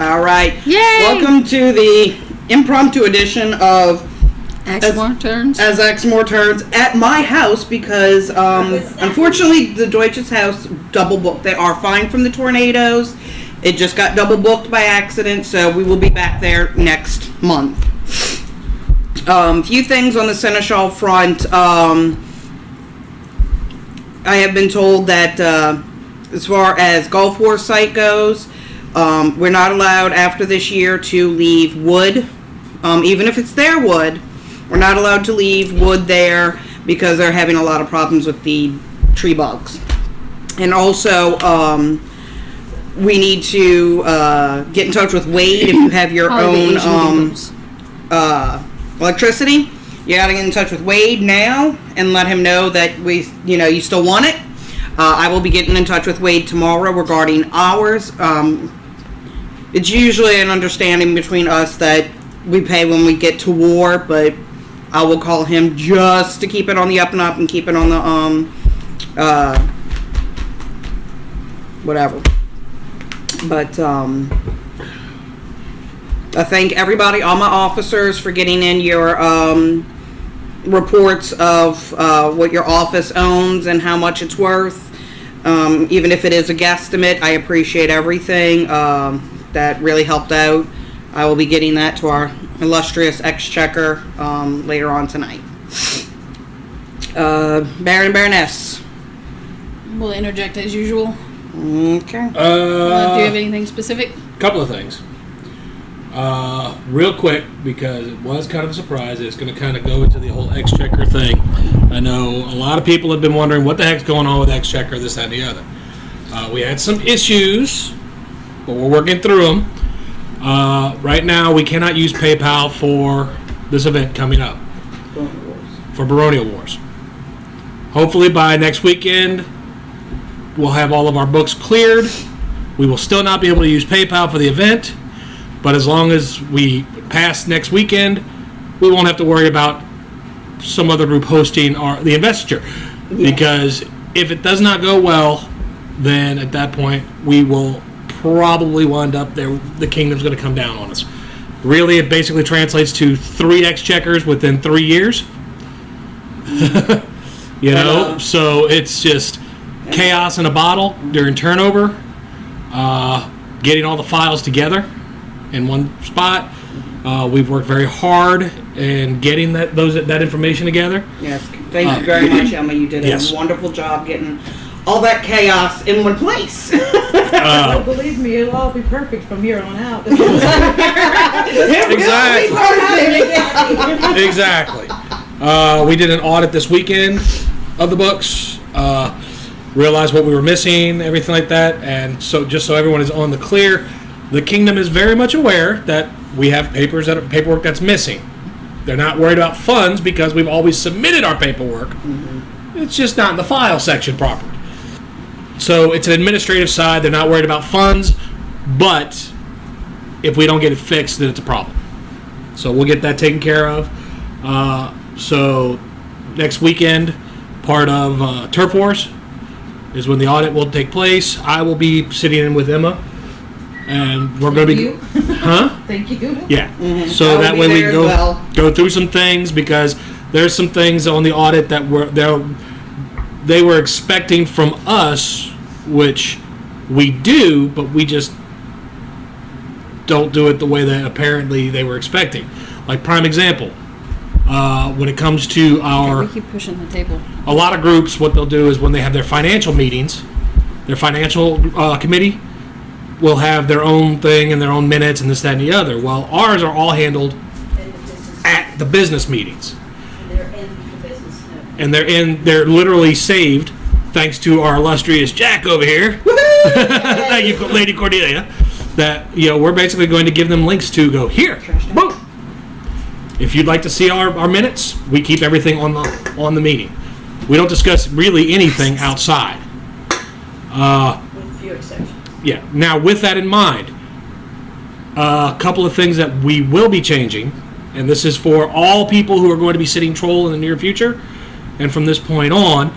All right. Yay! Welcome to the impromptu edition of Axemoor Turns. As Axemoor Turns at my house because, unfortunately, the Deutsch's house double booked. They are fine from the tornadoes. It just got double booked by accident, so we will be back there next month. Few things on the Seneschal front. I have been told that as far as Gulf War site goes, we're not allowed after this year to leave wood, even if it's their wood. We're not allowed to leave wood there because they're having a lot of problems with the tree bugs. And also, we need to get in touch with Wade if you have your own electricity. You got to get in touch with Wade now and let him know that you still want it. I will be getting in touch with Wade tomorrow regarding ours. It's usually an understanding between us that we pay when we get to war, but I will call him just to keep it on the up and up and keep it on the whatever. But I thank everybody, all my officers, for getting in your reports of what your office owns and how much it's worth. Even if it is a guesstimate, I appreciate everything. That really helped out. I will be getting that to our illustrious exchequer later on tonight. Baron and Baroness. We'll interject as usual. Okay. Do you have anything specific? Couple of things. Real quick, because it was kind of a surprise. It's going to kind of go into the whole exchequer thing. I know a lot of people have been wondering what the heck's going on with exchequer, this, that, and the other. We had some issues, but we're working through them. Right now, we cannot use PayPal for this event coming up. For Barony Wars. Hopefully by next weekend, we'll have all of our books cleared. We will still not be able to use PayPal for the event, but as long as we pass next weekend, we won't have to worry about some other group hosting the investiture. Yeah. Because if it does not go well, then at that point, we will probably wind up there. The kingdom's going to come down on us. Really, it basically translates to 3 exchequers within 3 years. So it's just chaos in a bottle during turnover. Getting all the files together in one spot. We've worked very hard in getting that information together. Yes, thank you very much, Emma. You did a wonderful job getting all that chaos in one place. Well, believe me, it'll all be perfect from here on out. Exactly. We did an audit this weekend of the books, realized what we were missing, everything like that, and so just so everyone is on the clear, the kingdom is very much aware that we have paperwork that's missing. They're not worried about funds because we've always submitted our paperwork. Mm-hmm. It's just not in the file section properly. So it's an administrative side. They're not worried about funds, but if we don't get it fixed, then it's a problem. So we'll get that taken care of. So next weekend, part of Turf Wars is when the audit will take place. I will be sitting in with Emma, and we're going to be... Thank you. Yeah. Mm-hmm. So that way we can go through some things, because there's some things on the audit that they were expecting from us, which we do, but we just don't do it the way that apparently they were expecting. Like, prime example, when it comes to we keep pushing the table. A lot of groups, what they'll do is when they have their financial meetings, their financial committee will have their own thing and their own minutes and this, that, and the other. Well, ours are all handled at the business meetings. And they're literally saved thanks to our illustrious Jack over here. Thank you, Lady Cordelia. That we're basically going to give them links to go here. Boom. If you'd like to see our minutes, we keep everything on the meeting. We don't discuss really anything outside. With a few exceptions. Yeah. Now, with that in mind, a couple of things that we will be changing, and this is for all people who are going to be sitting troll in the near future, and from this point on,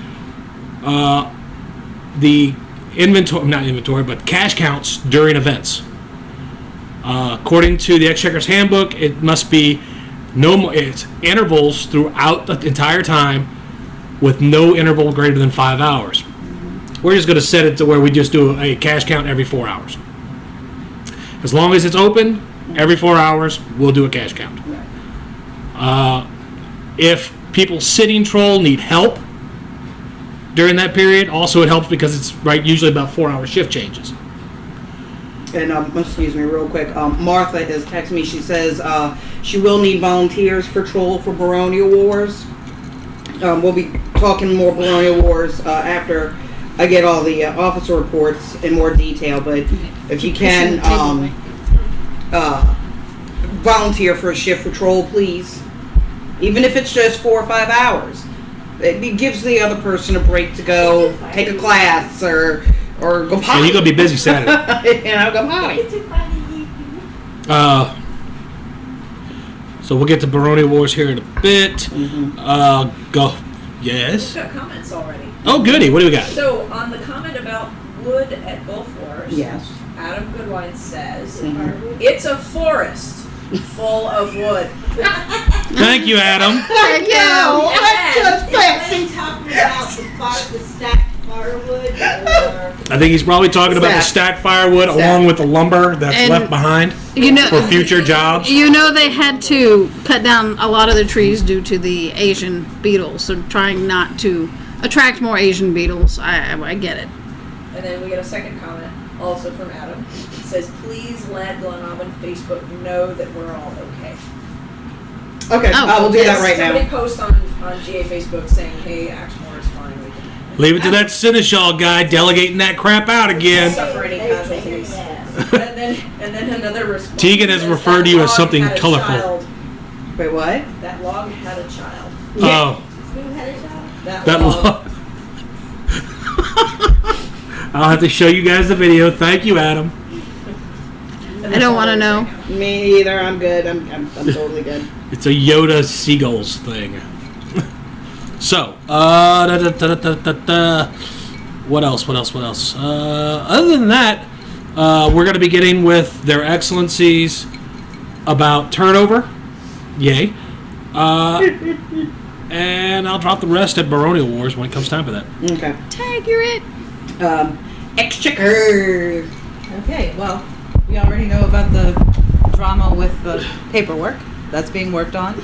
the cash counts during events. According to the Exchequer's handbook, it must be no more. It's intervals throughout the entire time, with no interval greater than 5 hours. We're just going to set it to where we just do a cash count every 4 hours. As long as it's open, every 4 hours, we'll do a cash count. If people sitting troll need help during that period, also it helps because it's usually about 4 hour shift changes. And excuse me, real quick. Martha has texted me. She says she will need volunteers for troll for Barony Wars. We'll be talking more Barony Wars after I get all the officer reports in more detail. But if you can volunteer for a shift patrol, please. Even if it's just 4 or 5 hours, it gives the other person a break to go take a class or go potty. Yeah, you're gonna be busy Saturday. And I'll go potty. So we'll get to Barony Wars here in a bit. Mm-hmm. Go. Yes. We've got comments already. Oh, goody. What do we got? So on the comment about wood at Gulf Wars, Yes. Adam Goodwine says, Mhm. it's a forest full of wood. Thank you, Adam. Thank you. And Is he talking about the stacked firewood, or? I think he's probably talking about the stacked firewood along with the lumber that's And- left behind for future jobs. You know they had to cut down a lot of the trees due to the Asian beetles, so trying not to attract more Asian beetles. I get it. And then we get a second comment, also from Adam. It says, please let Glenavon Facebook know that we're all okay. Okay, Oh. I will do that right Somebody now. post on GA Facebook saying, hey, Axemoor is fine. We can Leave it to that Seneschal guy delegating that crap out again. suffer any casualties. and then another response. Tegan has says, referred to "That you as log something had a colorful." child. Wait, what? That log had a child. Oh, Who had a child? that log. I'll have to show you guys the video. Thank you, Adam. I don't want to know. Me either. I'm good. I'm totally good. It's a Yoda Seagulls thing. So, what else? Other than that, we're going to be getting with their excellencies about turnover. Yay. And I'll drop the rest at Barony Wars when it comes time for that. Okay. Tag, you're it. Exchequer. Okay, well, we already know about the drama with the paperwork that's being worked on.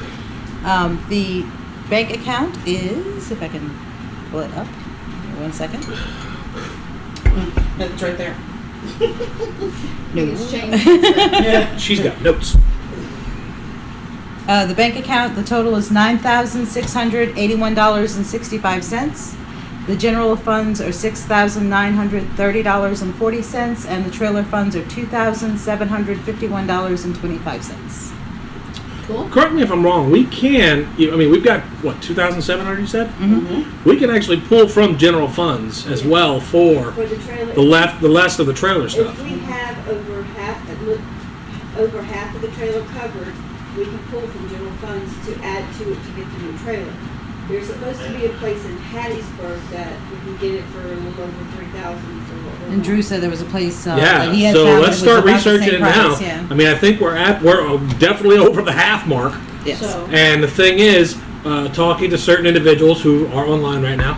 The bank account is, if I can pull it up, 1 second. It's right there. She's got notes. The bank account, the total is $9,681.65. The general funds are $6,930.40, and the trailer funds are $2,751.25. Cool. Correct me if I'm wrong. We can. I mean, we've got what 2,700. You said. Mm-hmm. We can actually pull from general funds as well for For the trailer. the rest of the trailer stuff. If we have over half of the trailer covered, we can pull from general funds to add to it to get the new trailer. There's supposed to be a place in Hattiesburg that we can get it for a little over $3,000 for what we're And Drew said there was a place that he Yeah. had So found let's that was start about the researching same it now. price, yeah. I mean, I think we're definitely over the half mark. Yes. So, And the thing is, talking to certain individuals who are online right now,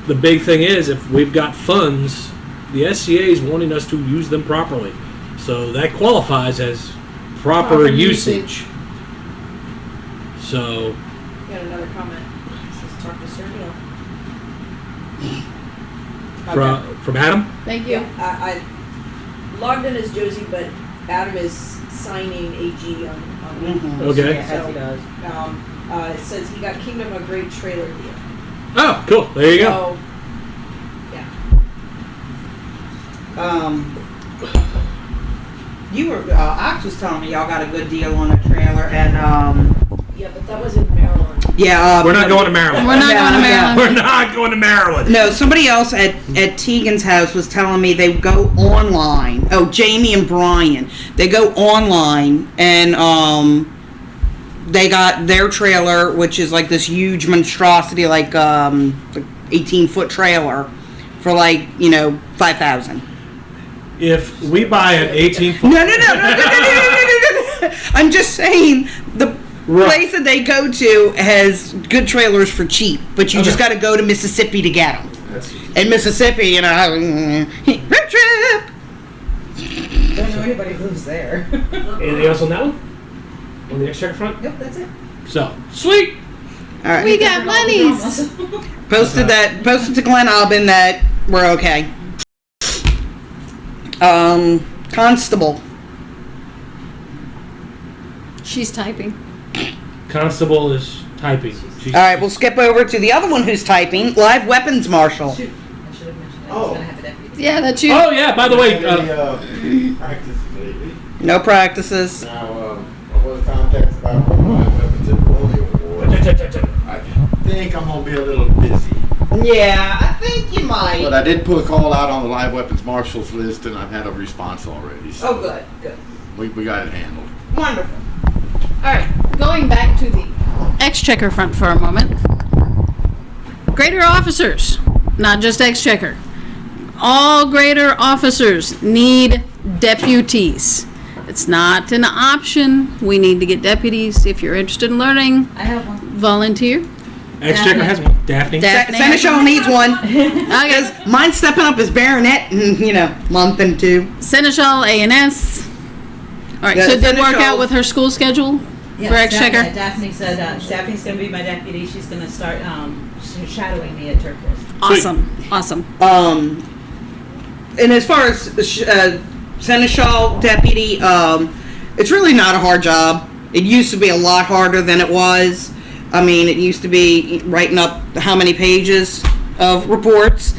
the big thing is if we've got funds, the SCA is wanting us to use them properly. So that qualifies as proper usage. So, Got another comment. It says, talk to Sir Neil. from Adam? Thank you. Yeah, I logged in as Josie, but Adam is signing AG on me. Mm-hmm. Okay. Yes, he does. It says he got Kingdom a great trailer deal. Oh, cool. There you go. So, yeah. You were Ox was telling me y'all got a good deal on a trailer, and Yeah, but that was in Maryland. yeah. We're not going to Maryland. We're not going to Maryland. We're not going to Maryland. No, somebody else at Tegan's house was telling me they go online. Oh, Jamie and Brian. They go online and they got their trailer, which is like this huge monstrosity, like 18-foot trailer, for like $5,000. If we buy an 18-foot... No. I'm just saying the place that they go to has good trailers for cheap, but you just got to go to Mississippi to get them. In Mississippi, you know, road trip. Don't know anybody who lives there. Anything else on that one? On the exchequer front? Yep, that's it. So, sweet! All right. We got monies. Posted to Glen Albin that we're okay. Constable. She's typing. Constable is typing. She's, All right, we'll skip over to the other one who's typing. Live weapons marshal. Shoot, I should have mentioned that. I was gonna have a deputy. Yeah, that's you. Oh, yeah, by the way... Practice lately. No practices. Now, I was contacted about my weapons at the Rodeo Award. I think I'm gonna be a little busy. Yeah, I think you might. But I did put a call out on the live weapons marshals list, and I've had a response already. So Oh, good, good. we got it handled. Wonderful. All right, going back to the exchequer front for a moment. Greater officers, not just exchequer. All greater officers need deputies. It's not an option. We need to get deputies. If you're interested in learning, I have one. volunteer. Exchequer has one. Daphne. Daphne. Seneschal needs one. Okay. Because mine's stepping up as baronet in, month and two. Seneschal, A&S. All right, Yeah, so it did work Seneschal- out with her school schedule for exchequer? Daphne said Daphne's going to be my deputy. She's going to start shadowing me at Turquoise. Awesome. And as far as Seneschal deputy, it's really not a hard job. It used to be a lot harder than it was. I mean, it used to be writing up how many pages of reports.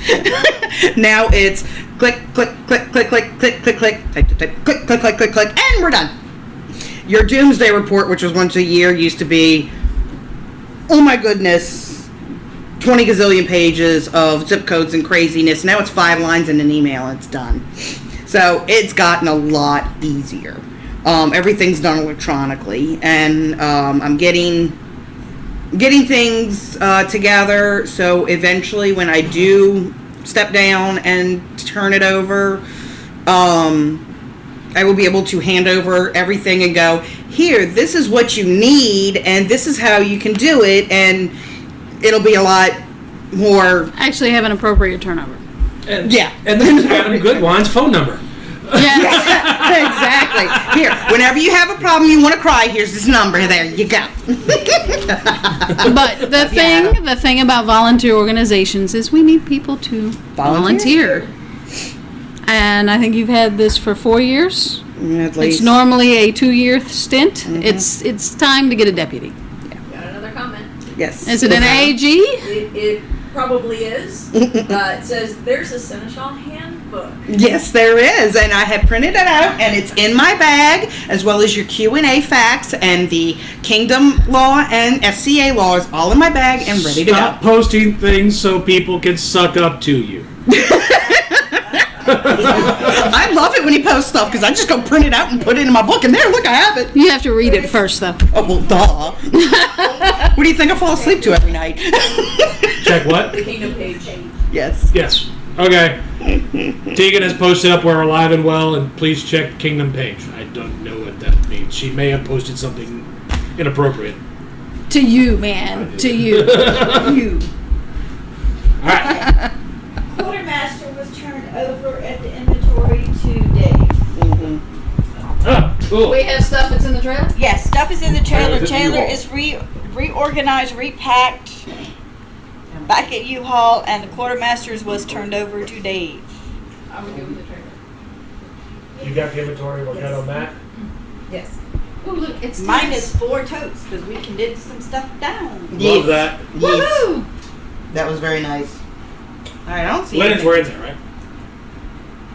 Now it's click, click, click, click, click, click, click, click, type, type, type, click, click, click, click, click, and we're done. Your doomsday report, which was once a year, used to be, oh my goodness, 20 gazillion pages of zip codes and craziness. Now it's 5 lines in an email and it's done. So it's gotten a lot easier. Everything's done electronically, and I'm getting things together, so eventually when I do step down and turn it over, I will be able to hand over everything and go, here, this is what you need, and this is how you can do it, and it'll be a lot more... Actually have an appropriate turnover. And, Yeah. And then Adam Goodwine's phone number. Yeah. Exactly. Here, whenever you have a problem, you want to cry, here's this number, there you go. But the thing about volunteer organizations is we need people to volunteer. And I think you've had this for 4 years. At least. It's normally a 2-year stint. It's time to get a deputy. Got another comment. Yes. Is it an AG? It probably is. It says there's a Seneschal handbook. Yes, there is, and I have printed it out, and it's in my bag, as well as your Q&A facts and the Kingdom Law and SCA law is all in my bag and ready to Stop posting things so people can suck up to you. I love it when he posts stuff, because I just go print it out and put it in my book, and there, look, I have it. You have to read it first, though. Oh, well, duh. What do you think I fall asleep to every night? Check what? The Kingdom page. Yes. Yes. Okay. Tegan has posted up we're alive and well, and please check Kingdom page. I don't know what that means. She may have posted something inappropriate. To you, man. To you. You. All right. Quartermaster was turned over at the inventory today. Ah, cool. We have stuff that's in the trailer? Yes, stuff is in the trailer. Trailer's at Trailer U-Haul. is reorganized, repacked back at U-Haul, and the quartermaster's was turned over to Dave. Are we doing the trailer? You got the inventory. We're good on that. Yes. Oh, look, it's Mine tense. is 4 totes because we condensed some stuff down. Love that. Yes. Woohoo! That was very nice. All right, I don't see Linens anything. were in there, right?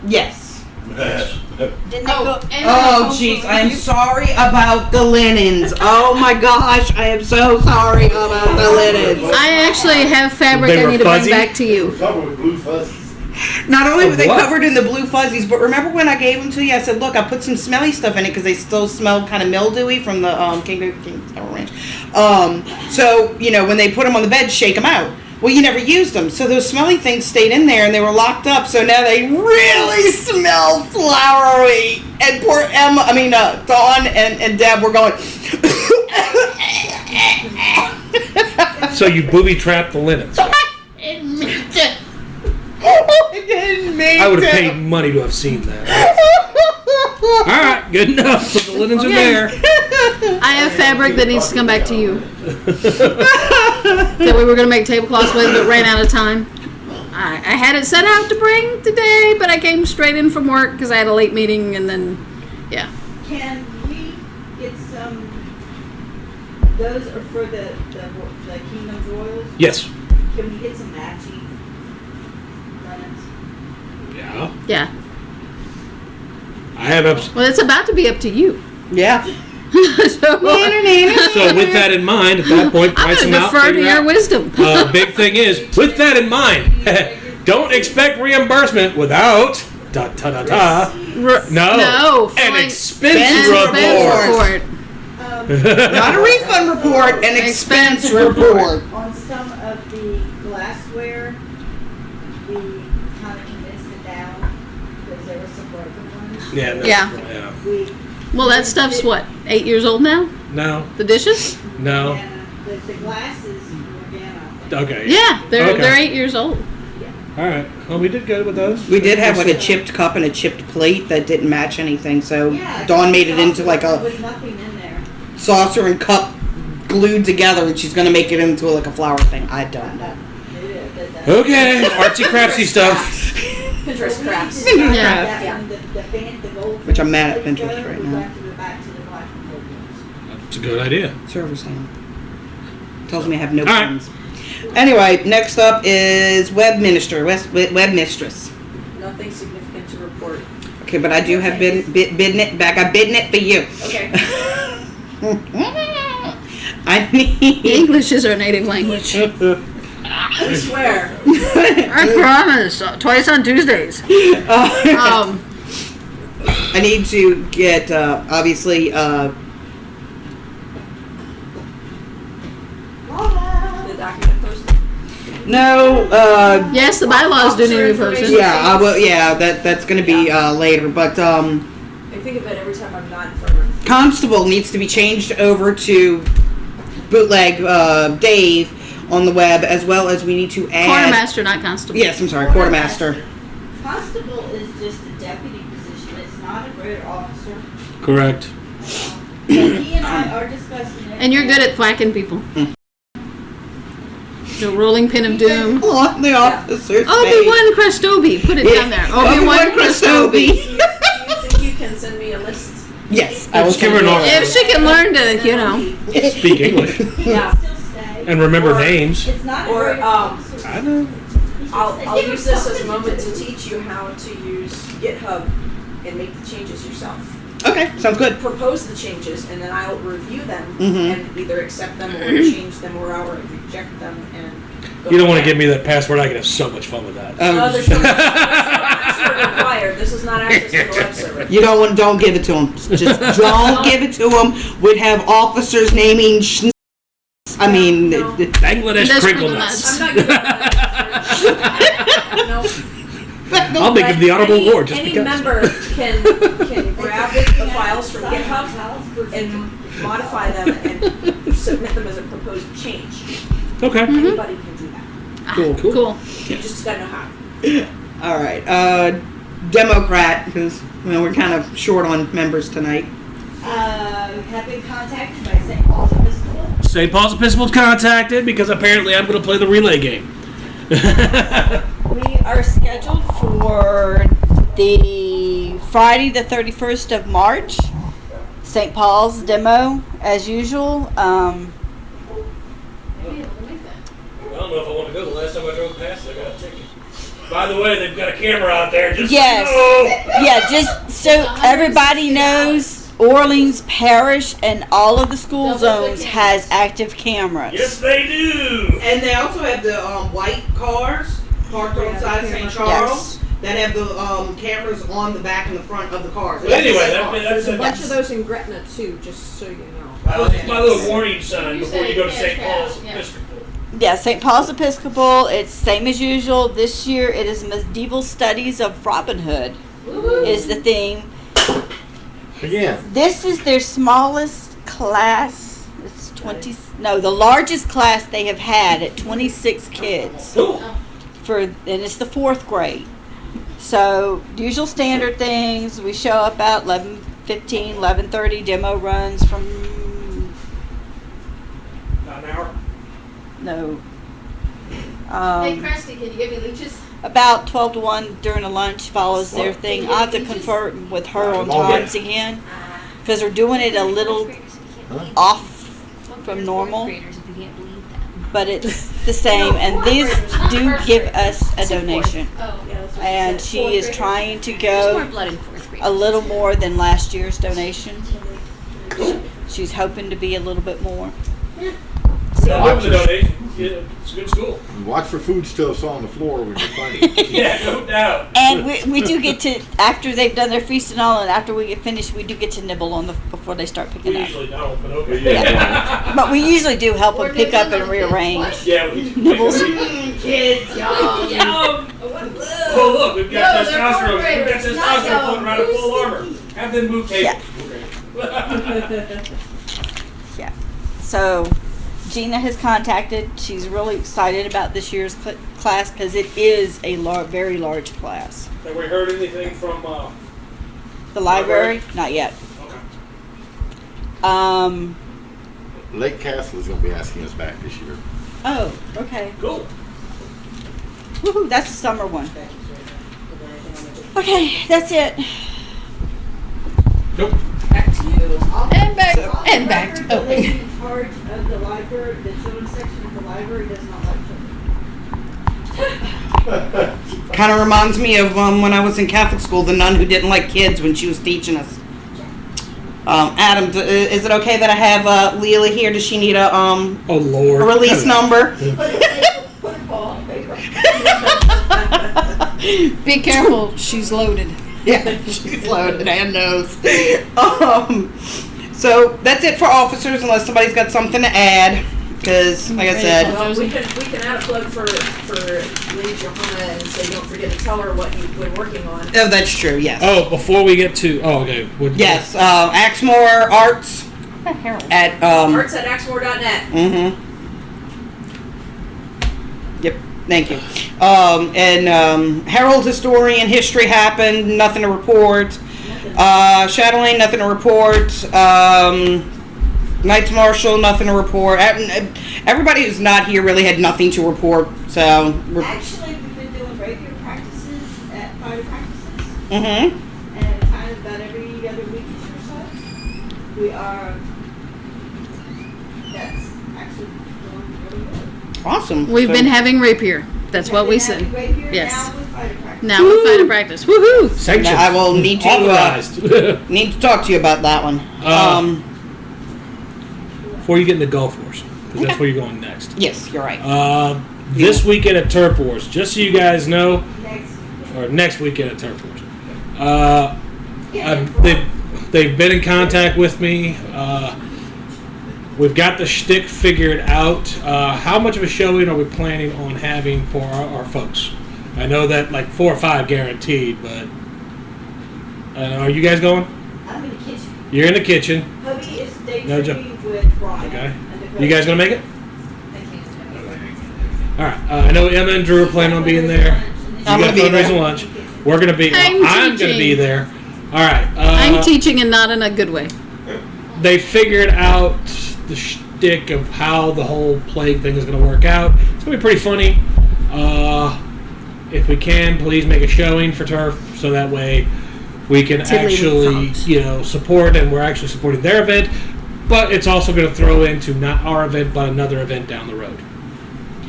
Yes. Didn't they Oh, go? and Oh, jeez, I am sorry about the linens. Oh, my gosh, I am so sorry about the linens. I actually have fabric They I were need to fuzzy? bring back to you. Covered with blue fuzzies. Not only were they what? covered in the blue fuzzies, but remember when I gave them to you, I said, look, I put some smelly stuff in it because they still smell kind of mildewy from the King Tower Ranch. So, when they put them on the bed, shake them out. Well, you never used them, so those smelly things stayed in there, and they were locked up. So now they really smell flowery. And poor Dawn and Deb were going. So you booby trapped the linens. I didn't mean I would have to. paid money to have seen that. All right, good enough. So the linens are there. I have fabric that needs to come back to you. That we were going to make tablecloths with, but ran out of time. I had it set out to bring today, but I came straight in from work because I had a late meeting, and then, yeah. Can we get some, those are for the Kingdom Royals? Yes. Can we get some matching linens? Yeah. Yeah. I have Well, it's about to be up to you. Yeah. So with that in mind, at that point, I'm price going them to out. defer to figure your out. wisdom. Big thing is, with that in mind, don't expect reimbursement without No, No, an fine. expense Expense report. Not a refund report, an expense report. On some of the glassware, we kind of condensed it down because there were some broken ones. Yeah. Yeah. We, Well, that stuff's what, 8 years old now? No. The dishes? No. and the glasses were down. Okay. Yeah, they're Okay. 8 years old. All right. Well, we did good with those. We did have like a chipped cup and a chipped plate that didn't match anything, so Yeah, Dawn made it into like a with nothing in there. saucer and cup glued together, and she's gonna make it into like a flower thing. I don't know. Okay. Artsy craftsy stuff. Pinterest crafts. Yeah. Yeah. The gold Which I'm mad at things Pinterest go, right we now. have to go back to the black and gold ones. That's a good idea. Server stand. Tells me I have no All right. pens. Anyway, next up is web mistress. Nothing significant to report. Okay, but I do have bidden it back. I'm bidding it for you. Okay. I need. English is our native language. I swear. I promise. Twice on Tuesdays. I need to get obviously The document posted. no Yes, the bylaws do need to be posted. yeah I will yeah that's gonna be later, but I think of it every time I'm not in front of constable needs to be changed over to bootleg Dave on the web, as well as we need to add Quartermaster, not constable. Yes, I'm sorry, quartermaster. Constable is just a deputy position. It's not a greater officer. Correct. He and I are discussing it. And you're good at thwacking people. The rolling pin of doom. On the officer's Obi-Wan Crestobi. Put it down there. Obi-Wan Crestobi. Do you think you can send me a list? Yes, I will Just give her an send order. If she can learn to, Speak English Yeah. Still stay. and remember Or- names. It's not a Or, greater officer. I know. I'll use this as a moment to teach you how to use GitHub and make the changes yourself. Okay, sounds good. Propose the changes, and then I'll review them Mhm. and either accept them or change them or I'll reject them. And go You don't want to from give me that password. I could have so much fun with that. there. No, there's no password required. This is not access to the web server. You don't give it to him. Just don't give it to him. We'd have officers naming. I mean, No. Bangladesh That's crinkle crinkle nuts. I'm not giving that. No. I'll make him the honorable award just Any because. member can grab the files from GitHub and modify them and submit them as a proposed change. Okay. Anybody can do that. Cool. You just gotta know how. All right, Democrat, because we're kind of short on members tonight. Have been contacted by St. Paul's Episcopal. St. Paul's Episcopal's contacted because apparently I'm going to play the relay game. We are scheduled for the Friday, the 31st of March. St. Paul's demo, as usual. I don't know if I want to go. The last time I drove past it, I got a ticket. By the way, they've got a camera out there. Just Yes. so you know. Yeah, just so everybody knows, Orleans Parish and all of the school zones has active cameras. Yes, they do. And they also have the white cars parked outside St. Charles that have the cameras on the back and the front of the cars. But anyway, There's a that's bunch of those in Gretna too, just so you know. my little warning sign before you go to St. Paul's Episcopal. Yeah, St. Paul's Episcopal. It's same as usual. This year it is Medieval Studies of Robin Hood is the theme. Again. This is their smallest class. It's 20. No, the largest class they have had at 26 kids. And it's the 4th grade. So usual standard things. We show up at 11:15, 11:30. Demo runs from. About an hour. No. Hey, Cresty, can you give me leeches? About 12 to 1 during the lunch follows their thing. I'll have to confer with her on times again because they're doing it a little off from normal, but it's the same. And these do give us a donation, and she is trying to go a little more than last year's donation. She's hoping to be a little bit more. Watch the donation. Yeah, it's a good school. Watch for foodstuffs on the floor when you're fighting. Yeah, no doubt. And we do get to, after they've done their feast and all, and after we get finished, we do get to nibble on before they start picking We up. usually don't, but okay. Yeah. But we usually do help them pick up and rearrange. Yeah, we Nibbles. Kids, y'all. Yum. Oh, look, we've got No, they're testosterone. fourth We've got graders, not testosterone young. floating around in full armor. Have them move tables. Yeah. So Gina has contacted. She's really excited about this year's class because it is a very large class. Have we heard anything from, The library? Not yet. okay. Lake Castle is going to be asking us back this year. Oh, okay. Cool. Woohoo, that's the summer one. Okay, that's it. Nope. Back to you. And back. And back. The lady in charge of the library, the children's section of the library, does not like children. Kind of reminds me of when I was in Catholic school, the nun who didn't like kids when she was teaching us. Adam, is it okay that I have Leela here? Does she need a Oh, Lord. release number? Put a ball on paper. Be careful, she's loaded. Yeah, she's loaded and knows. So that's it for officers, unless somebody's got something to add. Because, like I said, Well, we can add a plug for Lady Johanna and say don't forget to tell her what you've been working on. oh, that's true. Yes. Oh, before we get to, okay. Yes. Axemoor Arts at Arts at axemoor.net. Mm-hmm. Yep. Thank you. And Herald Historian History happened. Nothing to report. Shadow Lane, nothing to report. Knights Marshal, nothing to report. Everybody who's not here really had nothing to report. So. Actually, we've been doing regular practices at fighter practices. Mm-hmm. And kind of about every other week or so. We are, that's actually going really good. Awesome. We've So- been having rapier. That's what we We've said. been having rapier Yes. Now with fighter practice. Now we fight a practice. Woohoo! Sanctions. I will need to Authorized. need to talk to you about that one. Before you get into Gulf Wars, because that's where you're going next. Yes, you're right. This weekend at Turf Wars, just so you guys know, Next. or next weekend at Turf Wars, they've been in contact with me. We've got the shtick figured out. How much of a showing are we planning on having for our folks? I know that like 4 or 5 guaranteed, but are you guys going? I'm in the kitchen. You're in the kitchen. Hubby is No daydreaming with Ryan. Okay. and the You guys gonna make it? I can't. All right. I know Emma and Drew are planning on being there. You I'm got gonna be there. fundraising lunch. We're gonna be. I'm I'm gonna be teaching. there. All right. I'm teaching and not in a good way. They figured out the shtick of how the whole plague thing is going to work out. It's going to be pretty funny. If we can, please make a showing for Turf so that way we can actually, support, and we're actually supporting their event. But it's also going to throw into not our event, but another event down the road.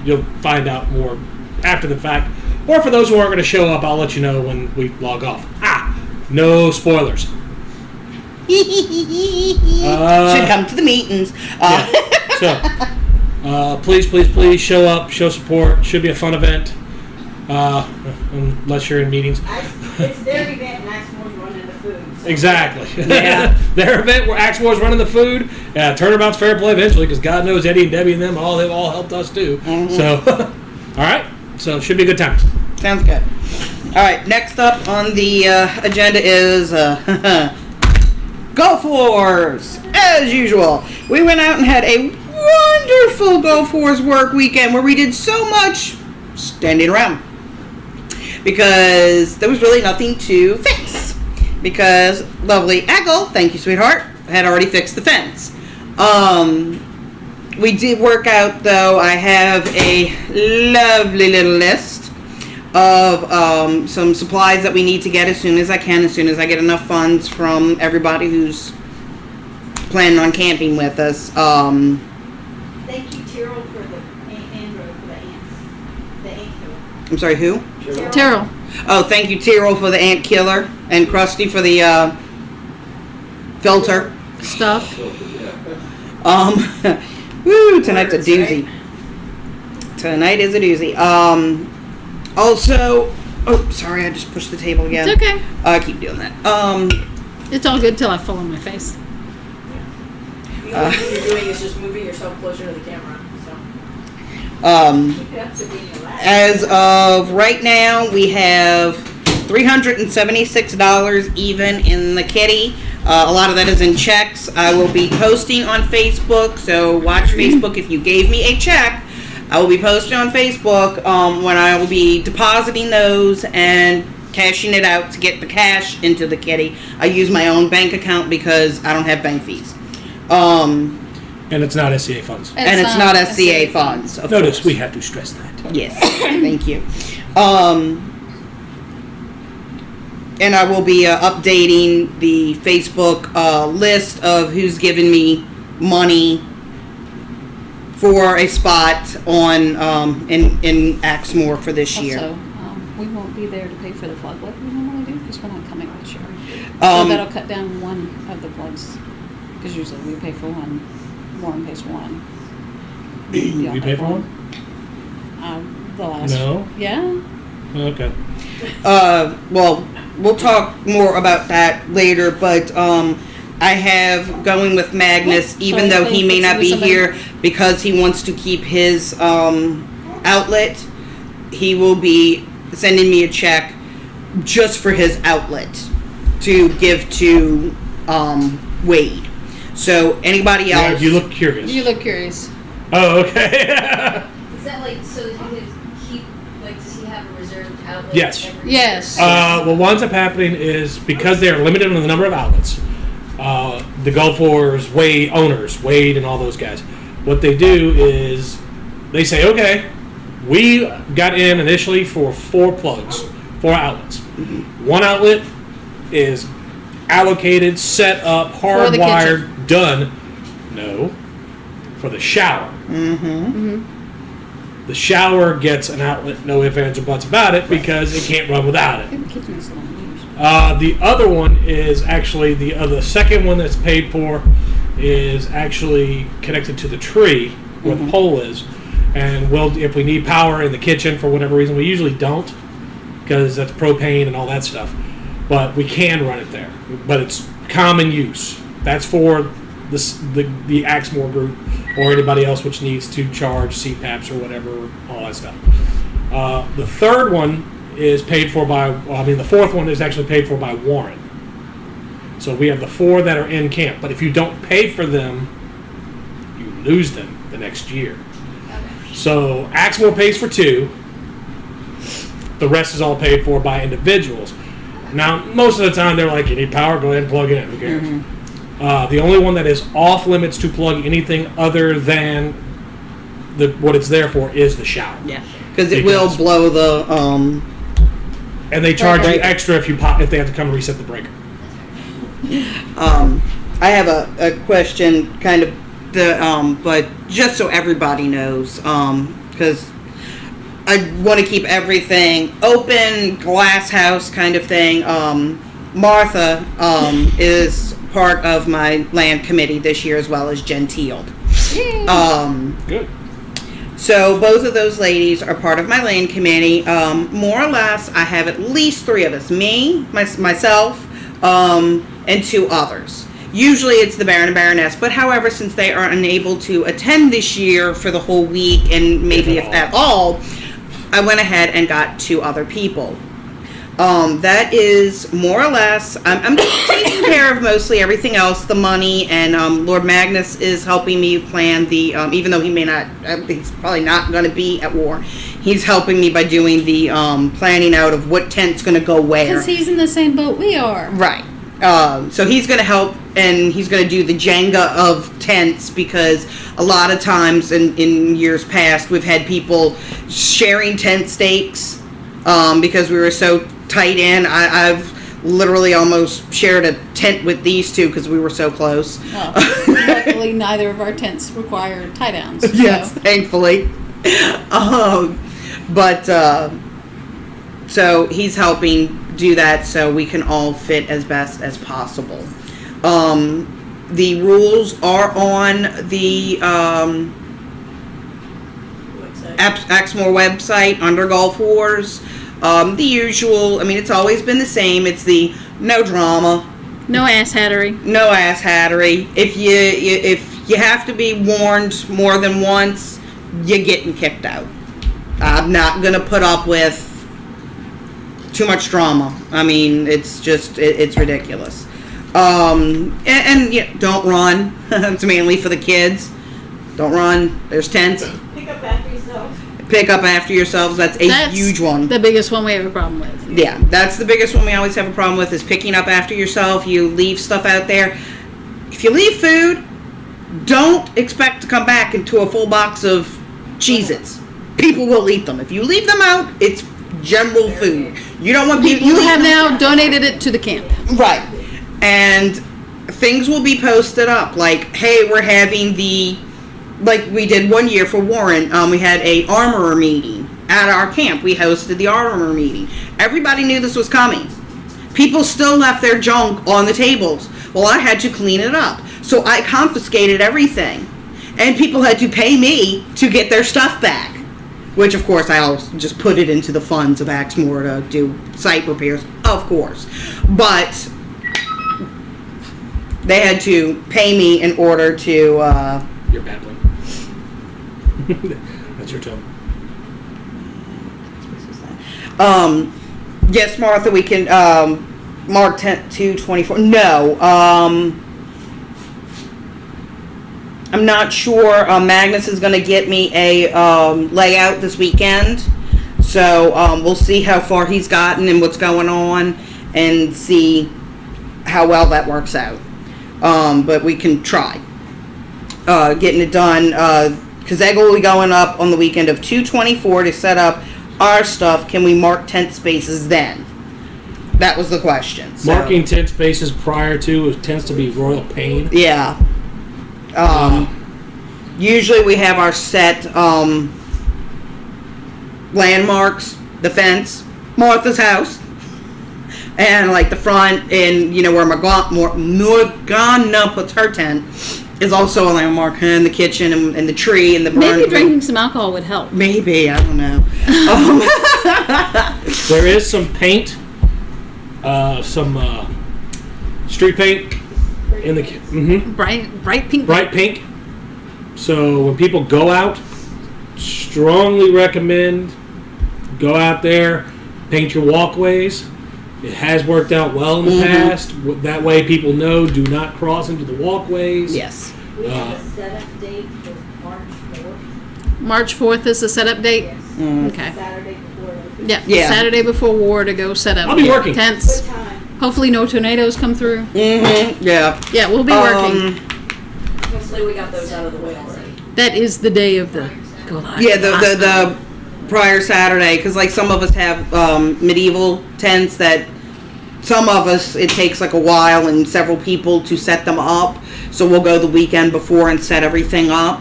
You'll find out more after the fact. Or for those who aren't going to show up, I'll let you know when we log off. No spoilers. Should come to the meetings. So, please show up, show support. Should be a fun event, unless you're in meetings. It's their event and Axemoor's running the food. So Exactly. Yeah. Their event where Axemoor's running the food, turnabout's fair play eventually, because God knows Eddie and Debbie and them, they've all helped us too. Mm-hmm. So, all right. So it should be a good time. Sounds good. All right, next up on the agenda is Gulf Wars. As usual, we went out and had a wonderful Gulf Wars work weekend where we did so much standing around because there was really nothing to fix. Because lovely Echo, thank you, sweetheart, had already fixed the fence. We did work out, though. I have a lovely little list of some supplies that we need to get as soon as I can, as soon as I get enough funds from everybody who's planning on camping with us. Thank you, Tyrrell, for the Android for the ants. The ant killer. I'm sorry, who? Terrell. Oh, thank you, Tyrrell, for the ant killer, and Krusty for the filter. Stuff. Woo, tonight's a doozy. Tonight is a doozy. Also, oh, sorry, I just pushed the table again. It's okay. I keep doing that. It's all good till I fall on my face. The only thing you're doing is just moving yourself closer to the camera. So. Keep it up to being relaxed. As of right now, we have $376 even in the kitty. A lot of that is in checks. I will be posting on Facebook, so watch Facebook. If you gave me a check, I will be posting on Facebook when I will be depositing those and cashing it out to get the cash into the kitty. I use my own bank account because I don't have bank fees. And it's not SCA funds. And it's not SCA funds. Of Notice course. we have to stress that. Yes, thank you. And I will be updating the Facebook list of who's given me money for a spot on in Axemoor for this year. Also, we won't be there to pay for the plug like we normally do because we're not coming this year. So Um, that'll cut down one of the plugs because usually we pay for one. Warren pays for one. Y'all We pay for one? The last. No. Yeah. Okay. Well, we'll talk more about that later, but I have going with Magnus, even Sorry, though he may not be somebody- here because he wants to keep his outlet. He will be sending me a check just for his outlet to give to Wade. So anybody else? Yeah, you look curious. You look curious. Oh, okay. Is that like so that he can keep like does he have a reserved outlet? Yes. every- Yes. What winds up happening is because they are limited on the number of outlets, the Gulf Wars owners, Wade and all those guys, what they do is they say, okay, we got in initially for 4 plugs, 4 outlets. One outlet is allocated, set up, For the hardwired, done. No, for the shower. The shower gets an outlet, no ifs, ands, or buts about it, because it can't run without it. The kitchen is long used. The other one is actually the second one that's paid for is actually connected to the tree where the pole is, and if we need power in the kitchen for whatever reason, we usually don't because that's propane and all that stuff, but we can run it there. But it's common use. That's for the Axemoor group or anybody else which needs to charge CPAPs or whatever, all that stuff. The third one is paid for by, the fourth one is actually paid for by Warren. So we have the 4 that are in camp, but if you don't pay for them, you lose them the next year. So Axemoor pays for 2. The rest is all paid for by individuals. Now, most of the time they're like, you need power, go ahead and plug in, who cares? The only one that is off limits to plug anything other than what it's there for is the shower. Yeah, because it will blow the and they charge you Breaker. extra if they have to come reset the breaker. I have a question, kind of, but just so everybody knows, because I want to keep everything open, glass house kind of thing. Martha is part of my land committee this year as well as Gentile. Good. So both of those ladies are part of my land committee. More or less, I have at least 3 of us. Me, myself, and and 2 others. Usually it's the Baron and Baroness, but however, since they are unable to attend this year for the whole week, and maybe if at all, I went ahead and got 2 other people. That is more or less, I'm taking care of mostly everything else, the money, and Lord Magnus is helping me plan the, even though he may not, he's probably not going to be at war, he's helping me by doing the planning out of what tent's going to go where. Because he's in the same boat we are. Right. So he's going to help, and he's going to do the Jenga of tents, because a lot of times in years past, we've had people sharing tent stakes because we were so tight in. I've literally almost shared a tent with these 2 because we were so close. Well, luckily, neither of our tents require tie downs. So. Yes, thankfully. So he's helping do that so we can all fit as best as possible. The rules are on the Axemoor website under Golf Wars. The usual, I mean, it's always been the same. It's the no drama. No ass hattery. No ass hattery. If you have to be warned more than once, you're getting kicked out. I'm not going to put up with too much drama. I mean, it's just, it's ridiculous. And yeah, don't run. It's mainly for the kids. Don't run. There's tents. Pick up after yourself. Pick up after yourselves. That's huge one. The biggest one we have a problem with. Yeah, that's the biggest one we always have a problem with, is picking up after yourself. You leave stuff out there. If you leave food, don't expect to come back into a full box of Cheez-Its. People will eat them. If you leave them out, it's general food. You don't want people. You have now donated it to the camp. Right. And things will be posted up. Like, hey, we're having like we did one year for Warren. We had a armorer meeting at our camp. We hosted the armorer meeting. Everybody knew this was coming. People still left their junk on the tables. Well, I had to clean it up. So I confiscated everything. And people had to pay me to get their stuff back. Which, of course, I'll just put it into the funds of Axemoor to do site repairs, of course. But they had to pay me in order to... You're babbling. That's your tone. Yes, Martha, we can mark 10/2/24. No, I'm not sure. Magnus is going to get me a layout this weekend, so we'll see how far he's gotten and what's going on, and see how well that works out. But we can try getting it done, because Egg will be going up on the weekend of 2/24 to set up our stuff. Can we mark tent spaces then? That was the question. So. Marking tent spaces prior to tends to be royal pain. Yeah. Usually we have our set landmarks, the fence, Martha's house, and like the front, and you know where Morgana puts her tent is also a landmark, and the kitchen and the tree and the barn. Maybe drinking some alcohol would help. Maybe, I don't know. There is some paint, some street paint in the Bright pink. bright pink. So when people go out, strongly recommend go out there, paint your walkways. It has worked out well in the past. That way people know, do not cross into the walkways. Yes. We have a setup date for March 4th. March 4th is the setup date? Yes. Okay. Saturday before. Yeah, Saturday before war to go set up. I'll be working. Tents. What time? Hopefully no tornadoes come through. Yeah. Yeah, we'll be working. Hopefully we got those out of the way already. That is the day of the go live. Yeah, the prior Saturday, because like some of us have medieval tents that some of us, it takes like a while and several people to set them up. So we'll go the weekend before and set everything up.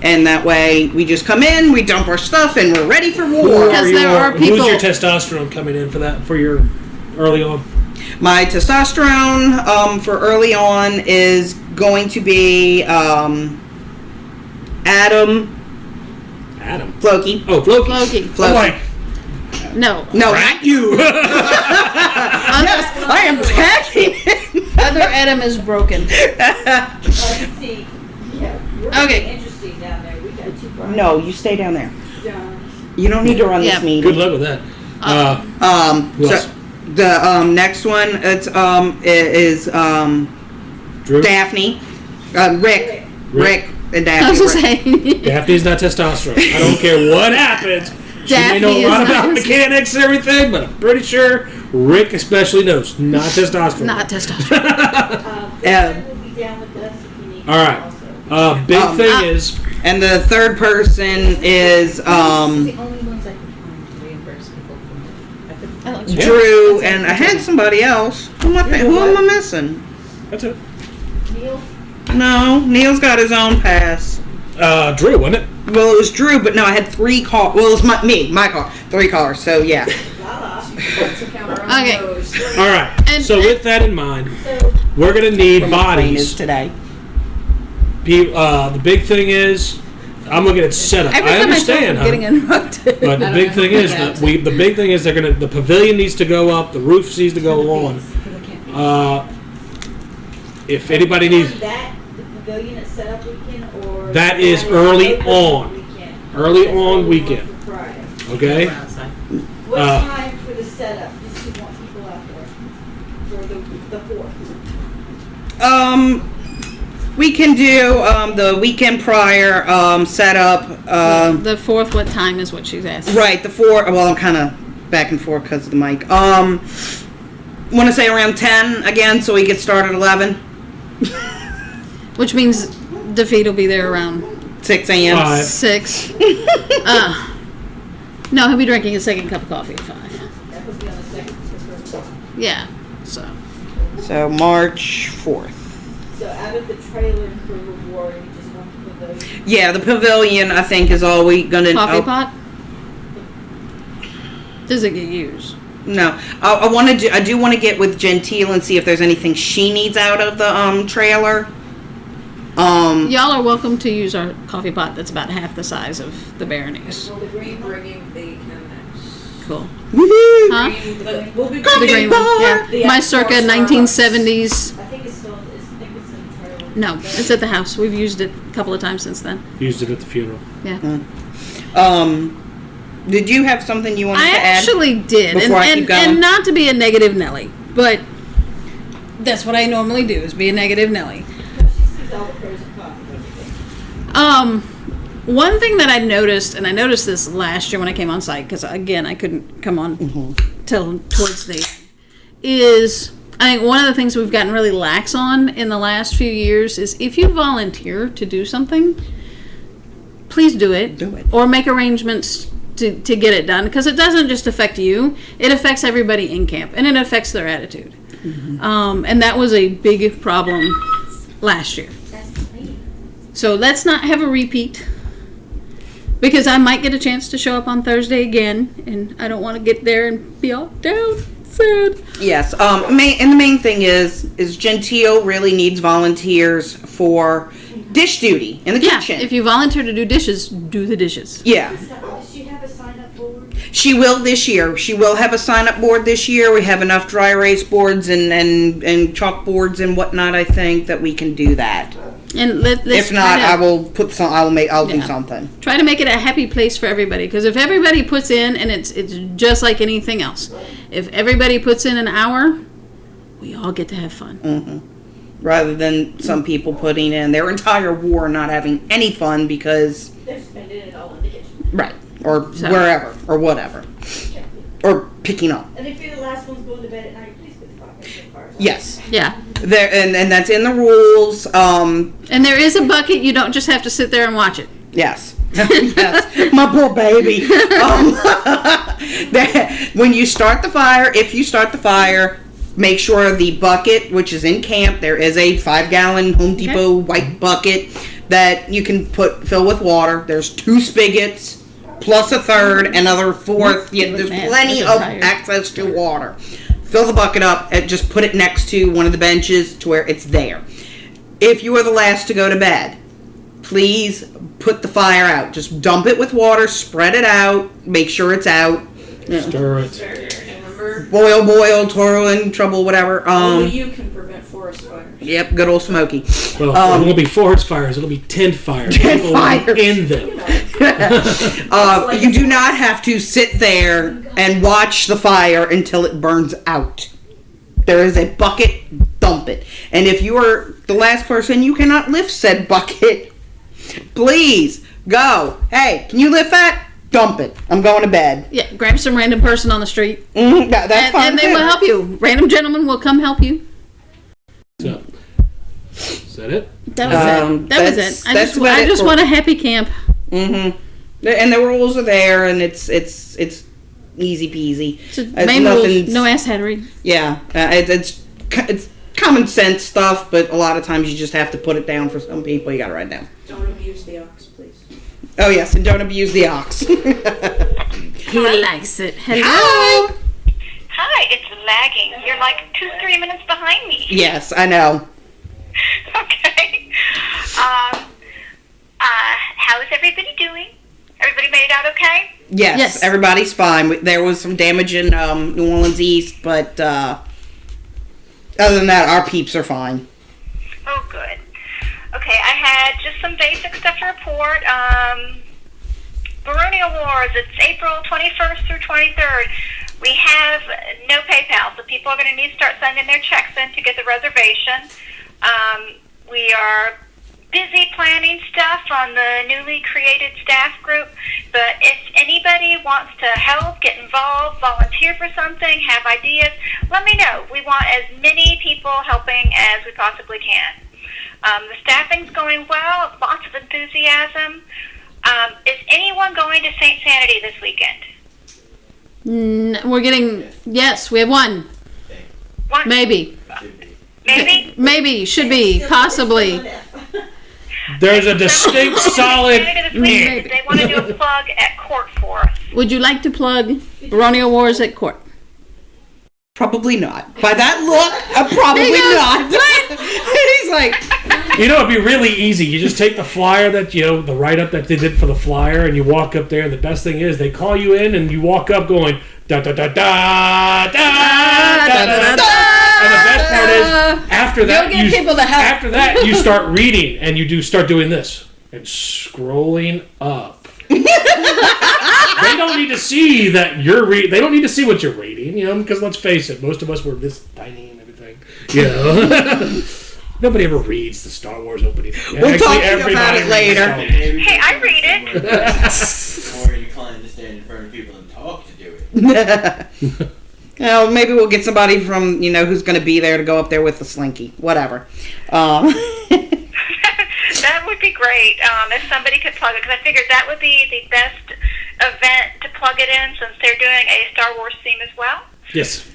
And that way we just come in, we dump our stuff, and we're ready for war. Because there are people. Who's your testosterone coming in for that, for your early on? My testosterone for early on is going to be Adam. Floki. Oh, Floki. Floki. I'm like, No. No, not you. yes, I am packing it. Other Adam is broken. See, we're Okay. interesting down there. We got 2 projects. No, you stay down there. John's. You don't need to run Yeah. this meeting. Good luck with that. Who So else? the next one is Drew? Daphne, Rick and Daphne. I was just saying. Daphne's not testosterone. I don't care what happens. She may know Daphne a lot is about not- mechanics and everything, but I'm pretty sure Rick especially knows. Not testosterone. Not testosterone. Brian will be down with us if you need All right. also. Big thing is, And the third person is The only ones I can find to reimburse people from it. Yeah. Drew, and I had somebody else. Who am I missing? that's it. Neil? No, Neil's got his own pass. Drew, wasn't it? Well, it was Drew, but no, I had 3 cars. Well, it was my car. 3 cars, so yeah. What's the counter on Okay. those? All right. And- So with that in mind, So, we're gonna need Is bodies. today. The big thing is, I'm looking at setup. Every I time understand, I talk, I'm getting huh? interrupted. But the big thing is that the big thing is the pavilion needs to go up, the roof needs to go on. If anybody needs, that, the pavilion is set up weekend or? That is early on. Weekend? Early That's on what we want weekend. for Friday. okay? What time for the setup? Does she want people out there for the 4th? We can do the weekend prior setup. The 4th, what time is what she's asking? Right, the 4. Well, I'm kind of back and forth because of the mic. Want to say around 10 again, so we get started at 11, Which means Defeat will be there around 6 a.m. 5. 6. No, he'll be drinking a second cup of coffee at 5. That would be on the 2nd or 1st. Yeah, so. So March 4th. So out of the trailer and for reward, you just want the pavilion? Yeah, the pavilion I think is all we gonna. Coffee pot? Does it get used? No, I want to do. I do want to get with Gentile and see if there's anything she needs out of the trailer. Y'all are welcome to use our coffee pot that's about half the size of the Barony's. Will the green bringing the Chemex? Cool. Woohoo! Huh? We'll be The Coffee green bar! one, yeah. The My Axemoor circa Starbucks. 1970s. I think it's in the trailer. No, it's at the house. We've used it a couple of times since then. Used it at the funeral. Yeah. Did you have something you wanted I to add? actually did. Before I keep going? And not to be a negative Nelly, but that's what I normally do, is be a negative Nelly. No, she sees all the pros and cons of everything. One thing that I noticed, and I noticed this last year when I came on site, because again, I couldn't come on till towards the end, is I think one of the things we've gotten really lax on in the last few years is if you volunteer to do something, please do it. Do it. Or make arrangements to get it done, because it doesn't just affect you, it affects everybody in camp, and it affects their attitude. And that was a big problem last year. So let's not have a repeat, because I might get a chance to show up on Thursday again, and I don't want to get there and be all down, sad. Yes. And the main thing is Gentile really needs volunteers for dish duty in the Yeah, kitchen. if you volunteer to do dishes, do the dishes. Yeah. Does she have a sign-up board? She will this year. She will have a sign-up board this year. We have enough dry erase boards and chalkboards and whatnot. I think that we can do that. And let's If not, try to- I will put some. I'll do Yeah. something. try to make it a happy place for everybody, because if everybody puts in, and it's just like anything else, if everybody puts in an hour, we all get to have fun. Rather than some people putting in their entire war not having any fun because They're spending it all in the kitchen. right or So- wherever or whatever or picking up. And if you're the last ones going to bed at night, please put the pockets in cars. Yes, Yeah, there and that's in the rules. and there is a bucket. You don't just have to sit there and watch it. Yes. Yes, my poor baby. When you start the fire, if you start the fire, make sure the bucket, which is in camp, there is a 5-gallon Home Depot white bucket that you can fill with water. There's 2 spigots, plus a third, another fourth. Yeah, there's Man, plenty I'm of tired. access to water. Fill the bucket up and just put it next to one of the benches to where it's there. If you are the last to go to bed, please put the fire out. Just dump it with water, spread it out, make sure it's out. Stir it. Remember, Boil, toil in trouble, whatever. only you can prevent forest Yep, good old Smokey. Well, it won't be forest fires. It'll be tent fires. Tent People will be fires. in them. You do not have to sit there and watch the fire until it burns out. There is a bucket, dump it. And if you are the last person, you cannot lift said bucket. Please go. Hey, can you lift that? Dump it. I'm going to bed. Yeah, grab some random person on the street. That's fine. And they will help you. Random gentlemen will come help you. So, is that it? That was it. That was it. I just want a happy camp. And the rules are there, and it's easy peasy. Main rules, no ass hattery. Yeah, it's common sense stuff, but a lot of times you just have to put it down for some people. You got to write it down. Don't abuse the ox, please. Oh yes, and don't abuse the ox. He likes it. Hello. Hi. Hi, it's lagging. You're like 2-3 minutes behind me. Yes, I know. Okay. How is everybody doing? Everybody made it out okay? Yes, everybody's fine. There was some damage in New Orleans East, but other than that, our peeps are fine. Oh, good. Okay, I had just some basic stuff to report. Barony of Wars, it's April 21st through 23rd. We have no PayPal, so people are going to need to start sending their checks in to get the reservation. We are busy planning stuff on the newly created staff group, but if anybody wants to help, get involved, volunteer for something, have ideas, let me know. We want as many people helping as we possibly can. The staffing's going well, lots of enthusiasm. Is anyone going to St. Sanity this weekend? We're getting, yes, we have one. One? Maybe. Maybe? Maybe, should be, possibly. There's a distinct solid. They want to do a plug at court for us. Would you like to plug Barony of Wars at court? Probably not. By that look, probably not. And he's like, You know, it'd be really easy. You just take the flyer that, the write-up that they did for the flyer, and you walk up there, and the best thing is they call you in, and you walk up going, da da da da da da da da. And the best part is, after that, you start reading, and you start doing this, and scrolling up. They don't need to see that you're reading. They don't need to see what you're reading, because let's face it, most of us were this tiny and everything, Nobody ever reads the Star Wars opening. We'll talk to you about it later. Hey, I read it. Or are you inclined to stand in front of people and talk to do it? Maybe we'll get somebody from, who's going to be there to go up there with the slinky. Whatever. That would be great if somebody could plug it, because I figured that would be the best event to plug it in since they're doing a Star Wars theme as well. Yes.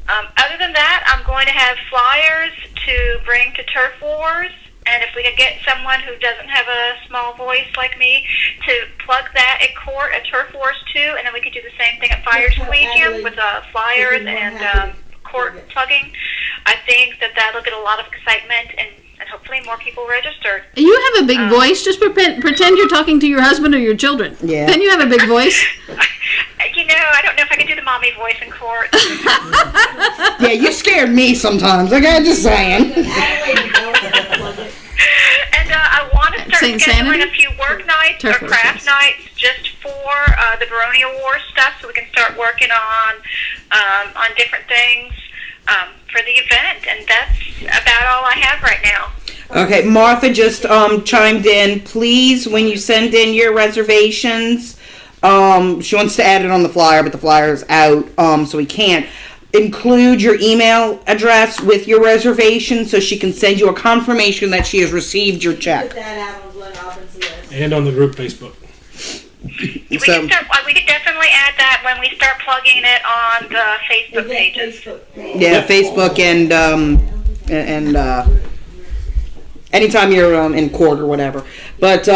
Other than that, I'm going to have flyers to bring to Turf Wars, and if we could get someone who doesn't have a small voice like me to plug that at court at Turf Wars too, and then we could do the same thing at Fire Collegium with flyers and court plugging. I think that'll get a lot of excitement and hopefully more people register. You have a big voice. Just pretend you're talking to your husband or your children. Yeah. Then you have a big voice. I don't know if I can do the mommy voice in court. Yeah, you scared me sometimes. Okay, just saying. And I want to start scheduling a few work nights or craft nights just for the Barony Award stuff, so we can start working on different things for the event. And that's about all I have right now. Okay, Martha just chimed in. Please, when you send in your reservations, she wants to add it on the flyer, but the flyer is out, so we can't. Include your email address with your reservation so she can send you a confirmation that she has received your check. Put that out on Glen Auburn's list. And on the group Facebook. We could definitely add that when we start plugging it on the Facebook pages. Yeah, Facebook and anytime you're in court or whatever. But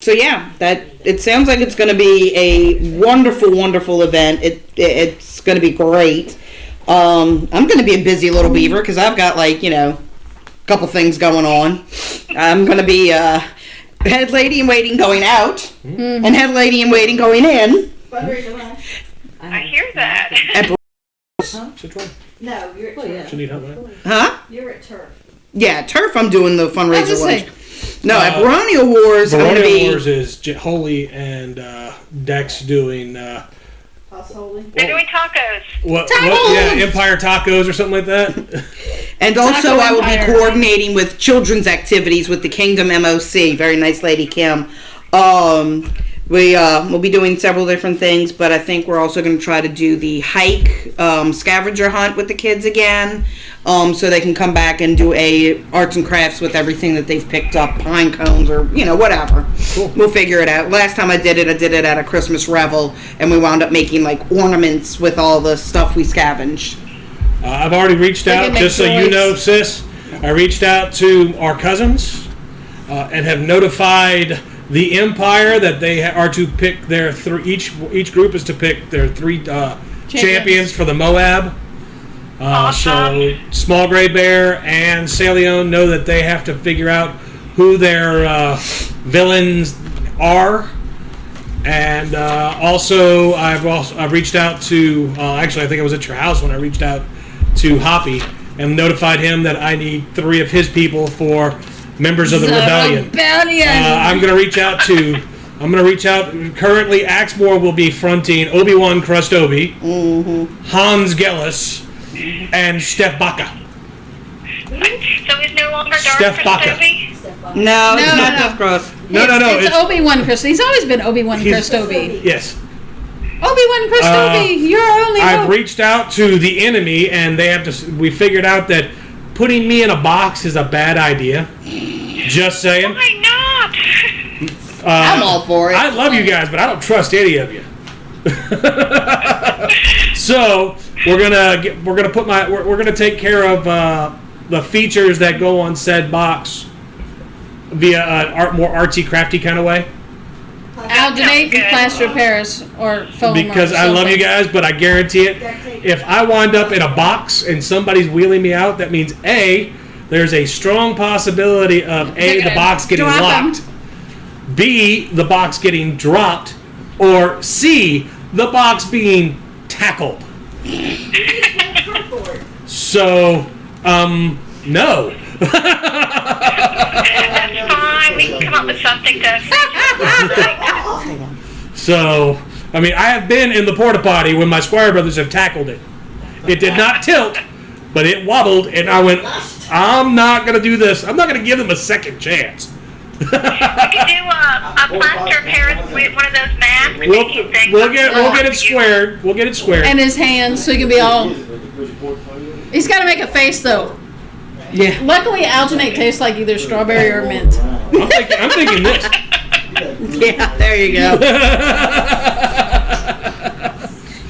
so yeah, it sounds like it's going to be a wonderful, wonderful event. It's going to be great. I'm going to be a busy little beaver because I've got a couple things going on. I'm going to be head lady in waiting going out and head lady in waiting going in. I hear that. Sis? Citroen? No, you're at Well, yeah. turf. Should need help with that. Huh? You're at turf. Yeah, turf. I'm doing the I was fundraiser just lunch. saying, No, at Barony Wars, I'm gonna Barony be. Wars is Holy and Dex doing Householding. They're doing tacos. what? Tacos! Yeah, Empire Tacos or something like that. And also, Taco I will be Empire. coordinating with children's activities with the Kingdom MOC. Very nice lady, Kim. We'll be doing several different things, but I think we're also going to try to do the hike scavenger hunt with the kids again, so they can come back and do a arts and crafts with everything that they've picked up, pine cones or whatever. Cool. We'll figure it out. Last time I did it at a Christmas revel, and we wound up making like ornaments with all the stuff we scavenged. I've already reached They can out, make just so you toys. know, sis. I reached out to our cousins and have notified the Empire that they are to pick their each group is to pick their three champions for the Moab. So Small Gray Bear and Salion know that they have to figure out who their villains are. And also, I've reached out to actually I think I was at your house when I reached out to Hoppy and notified him that I need 3 of his people for members of the rebellion. I'm going to reach out. Currently, Axemoor will be fronting Obi-Wan Krustobi, Hans Gellis, and Steph Baca. So he's no longer Dark Steph Baca. Christobi? No, it's No, not no. Death Cross. No. It's Obi-Wan Christobi. He's always been Obi-Wan Christobi. Yes. Obi-Wan Christobi, you're our only I've hope. reached out to the enemy, and they have to. We figured out that putting me in a box is a bad idea. Just saying. Why not? I'm all for it. I love you guys, but I don't trust any of you. So we're gonna take care of the features that go on said box via an more artsy crafty kind of way. Alginate and plaster of Paris or foam. Because or I love you something. guys, but I guarantee it, if I wind up in a box and somebody's wheeling me out, that means A, there's a strong possibility of A, the box getting Drop 'em. locked, B, the box getting dropped, or C, the box being tackled. So, no. That's fine. We can come up with something to. So, I mean, I have been in the porta potty when my Squire brothers have tackled it. It did not tilt, but it wobbled, and I went, I'm not going to do this. I'm not going to give them a second chance. We could do a plaster of Paris with one of those masks. We'll get it squared. We'll get it squared. And his hands, so he can be all. He's got to make a face though. Yeah. Luckily, alginate tastes like either strawberry or mint. I'm thinking this. Yeah, there you go.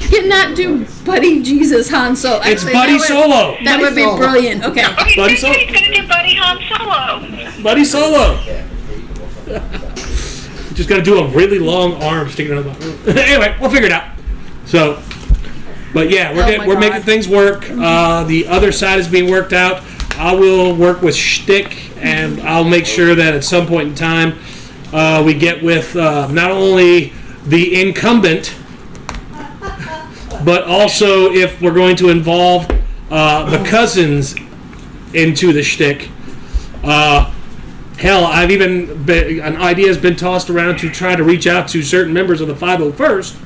You cannot do Buddy Jesus Han Solo. It's Actually, Buddy that would- Solo. That would be Solo. brilliant. Okay. Buddy He's Solo. going to do Buddy Han Solo. Buddy Solo. Just got to do a really long arm sticking out of the. Anyway, we'll figure it out. So, but yeah, Oh my we're God. making things work. The other side is being worked out. I will work with Shtick, and I'll make sure that at some point in time we get with not only the incumbent, but also if we're going to involve the cousins into the Shtick. Hell, I've even an idea has been tossed around to try to reach out to certain members of the 501st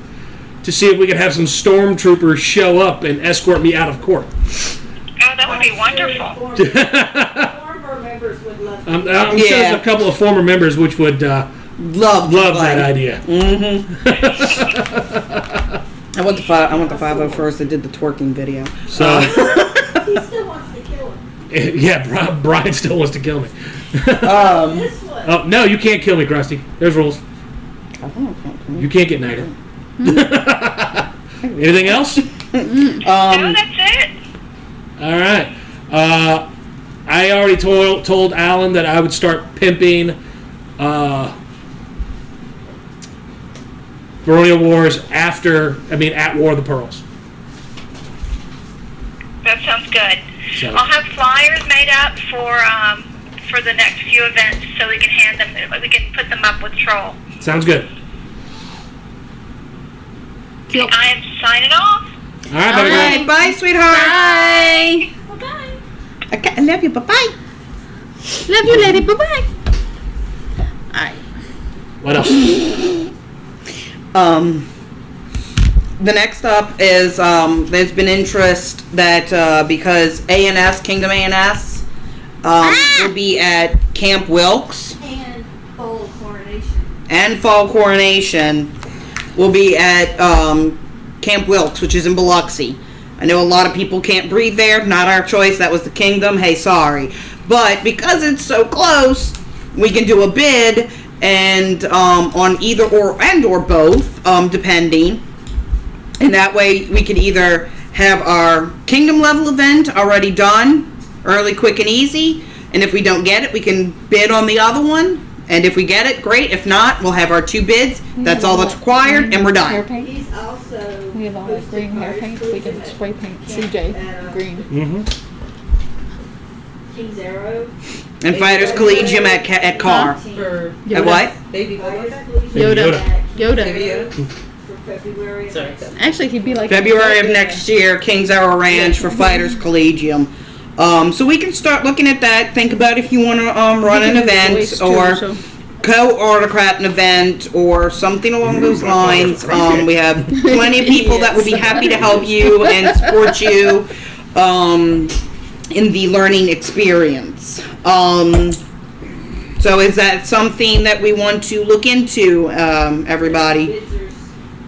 to see if we could have some stormtroopers show up and escort me out of court. Oh, that would be wonderful. Former members would love I'm sure there's a couple of former members which would Love that idea. I went to 501st that did the twerking video. So, He still wants to kill him. yeah, Brian still wants to kill me. This one. Oh no, you can't kill me, Krusty. There's rules. You can't get knighted. Anything else? No, that's it. All right. I already told Alan that I would start pimping Barony of Wars at War of the Pearls. That sounds good. So, I'll have flyers made up for the next few events, so we can hand them. We can put them up with Troll. sounds good. Yep. I am signing off. All right, baby girl. Alright, bye, sweetheart. Bye. Okay, I love you. Bye-bye. Love you, lady. Bye-bye. Alright. What else? The next up is there's been interest that because A&S Kingdom A&S will be at Camp Wilkes And fall coronation. and Fall Coronation will be at Camp Wilkes, which is in Biloxi. I know a lot of people can't breathe there. Not our choice. That was the Kingdom. Hey, sorry, but because it's so close, we can do a bid and on either or both, depending. And that way we could either have our Kingdom level event already done, early, quick, and easy. And if we don't get it, we can bid on the other one. And if we get it, great. If not, we'll have our 2 bids. That's all that's required, and we're done. He's also. We have all that green hair paint. We can spray paint CJ green. Mm-hmm. King's Arrow. And Fighters Collegium at Carr. For At what? baby Fighters Yoda. Collegium Yoda. Baby Yoda. For February. Sorry. Actually, he'd be like February of next year, King's Arrow Ranch for Fighters Collegium. So we can start looking at that. Think about if you want to run an event or co-autocrat an event or something along those lines. We have plenty of people that would be happy to help you and support you in the learning experience. So is that something that we want to look into, everybody?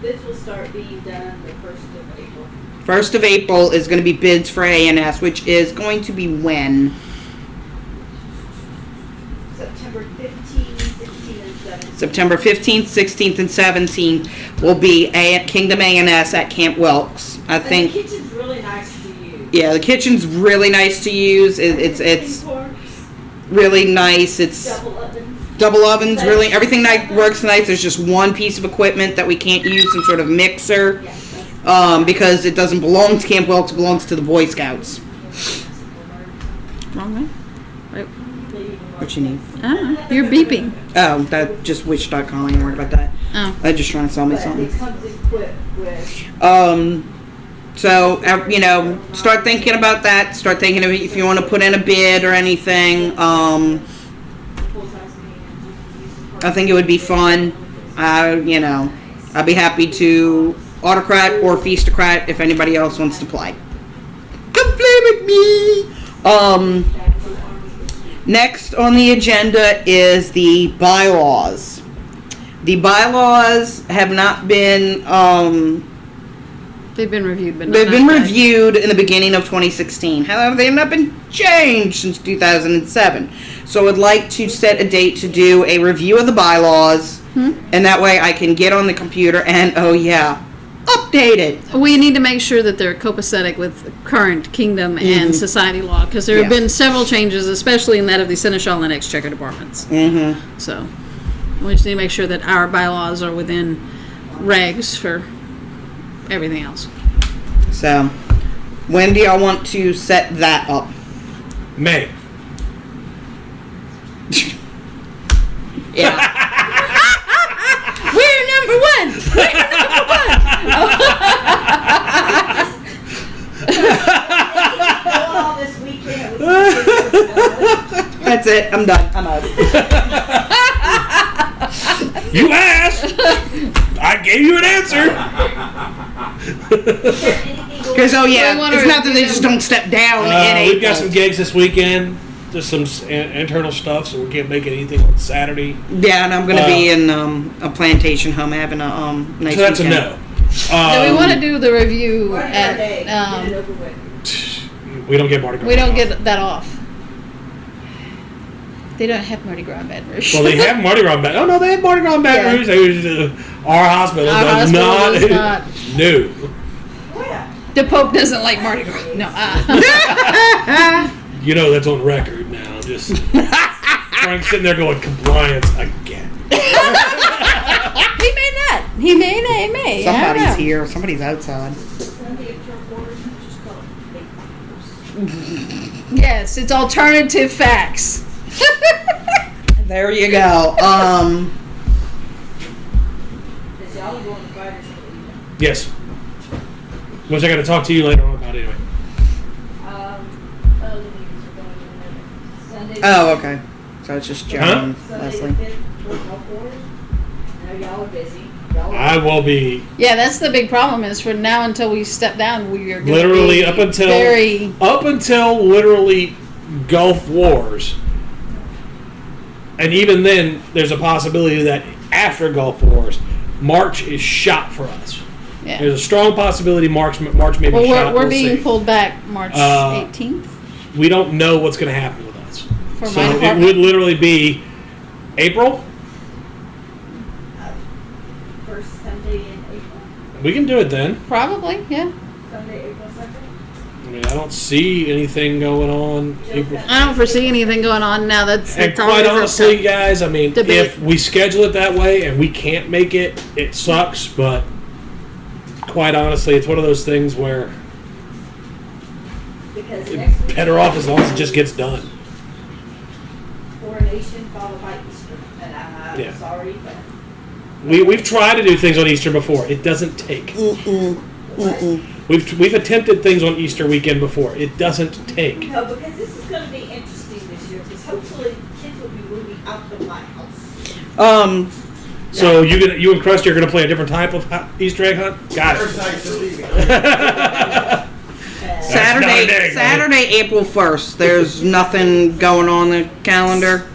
Bids will start being done the 1st of April. 1st of April is going to be bids for A&S, which is going to be when? September 15th, 16th, and 17th. September 15th, 16th, and 17th will be Kingdom A&S at Camp Wilkes. I And think. the kitchen's really nice to use. Yeah, the kitchen's really nice to use. It's really nice. It's double ovens. Really, everything that works nice. There's just one piece of equipment that we can't use, some sort of mixer, because it doesn't belong to Camp Wilkes. It belongs to the Boy Scouts. Wrong way. What you need? You're beeping. Oh, that just Wish.com. I ain't worried about that. Oh. They're just trying to sell me something. It comes equipped with. So, start thinking about that. Start thinking of if you want to put in a bid or anything. I think it would be fun. I'd be happy to autocrat or feastocrat if anybody else wants to play. Come play with me. Next on the agenda is the bylaws. The bylaws have not been They've been reviewed, but they've been reviewed in the beginning of 2016. However, they have not been changed since 2007. So I'd like to set a date to do a review of the bylaws, and that way I can get on the computer and, update it. We need to make sure that they're copacetic with current Kingdom and Society law, because there have been several changes, especially in that of the Seneschal and Exchequer departments. So we just need to make sure that our bylaws are within regs for everything else. So, when do y'all want to set that up? May. Yeah. We're number one. All this weekend. That's it. I'm done. I'm out. You asked. I gave you an answer. Because it's not that they just don't step down in April. We've got some gigs this weekend. There's some internal stuff, so we can't make anything on Saturday. Yeah, and I'm going to be in a plantation home having a nice So that's weekend. a no. So we want to do the review at. We don't get Mardi Gras. We don't get that off. They don't have Mardi Gras in Baton Rouge. Well, they have Mardi Gras in Baton. Oh no, they have Mardi Gras in Baton Rouge. Our hospital does not. No. The Pope doesn't like Mardi Gras. No. You know that's on record now. Just Frank's sitting there going compliance again. He may not. He may. Somebody's here. Somebody's outside. Yes, it's alternative facts. There you go. Yes. Which I got to talk to you later on about anyway. The meetings are going in Sunday. Oh, okay. So it's just Joe and Sunday Leslie. the 5th, we're all for it. I know y'all are busy. Y'all I are will be Yeah, that's the big problem is from now until we step down, we are gonna literally be up until literally Gulf Wars. And even then, there's a possibility that after Gulf Wars, March is shot for us. Yeah. There's a strong possibility March may be Well, shot. we're We'll being see. pulled back March 18th We don't know what's going to happen with us. for So my it department. would literally be April. first Sunday in April. We can do it then. Probably, yeah. Sunday, April 2nd. I mean, I don't see anything going on. April. I don't foresee anything going on now. That's And always quite a honestly, tough guys, I mean, debate. if we schedule it that way and we can't make it, it sucks. But quite honestly, it's one of those things where Because it's next week. better off as long as it just gets done. Coronation followed by Easter. And I'm Yeah. sorry, but. We've tried to do things on Easter before. It doesn't take. We've attempted things on Easter weekend before. It doesn't take. No, because this is gonna be interesting this year, because hopefully kids will be moving out of my house. So you and Krusty are gonna play a different type of Easter egg hunt. Got it. Saturday, April 1st. There's nothing going on the calendar.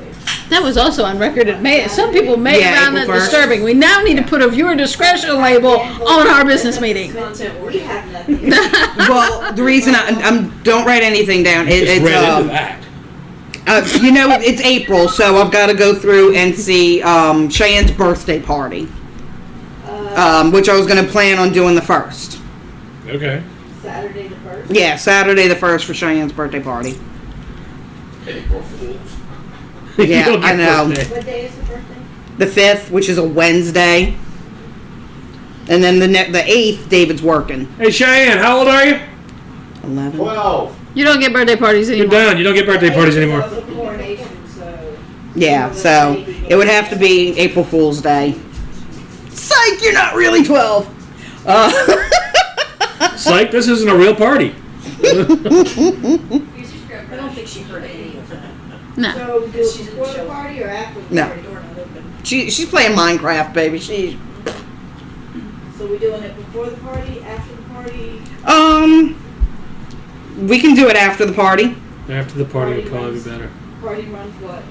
That was also on record. Some people may Yeah, have found that April 1st. disturbing. We now need to put a viewer discretion label on our business meeting. We have nothing. Well, the reason I'm don't write anything down. Just It's read into that. it's April, so I've got to go through and see Cheyenne's birthday party, which I was going to plan on doing the 1st. Okay. Saturday the 1st. Yeah, Saturday the 1st for Cheyenne's birthday party. April Fools. Yeah, You don't get I know. birthday. What day is the birthday? The 5th, which is a Wednesday, and then the 8th, David's working. Hey Cheyenne, how old are you? 11. 12. You don't get birthday parties You're anymore. done. You don't get birthday parties anymore. It was a coronation, so. Yeah, so it would have to be April Fool's Day. Psych, you're not really 12. Psych, this isn't a real party. I don't think she heard any of that. No. So we do it before the party or after the No. party? She's playing Minecraft, baby. So we doing it before the party, after the party? We can do it after the party. After the party would probably be better. Party runs what?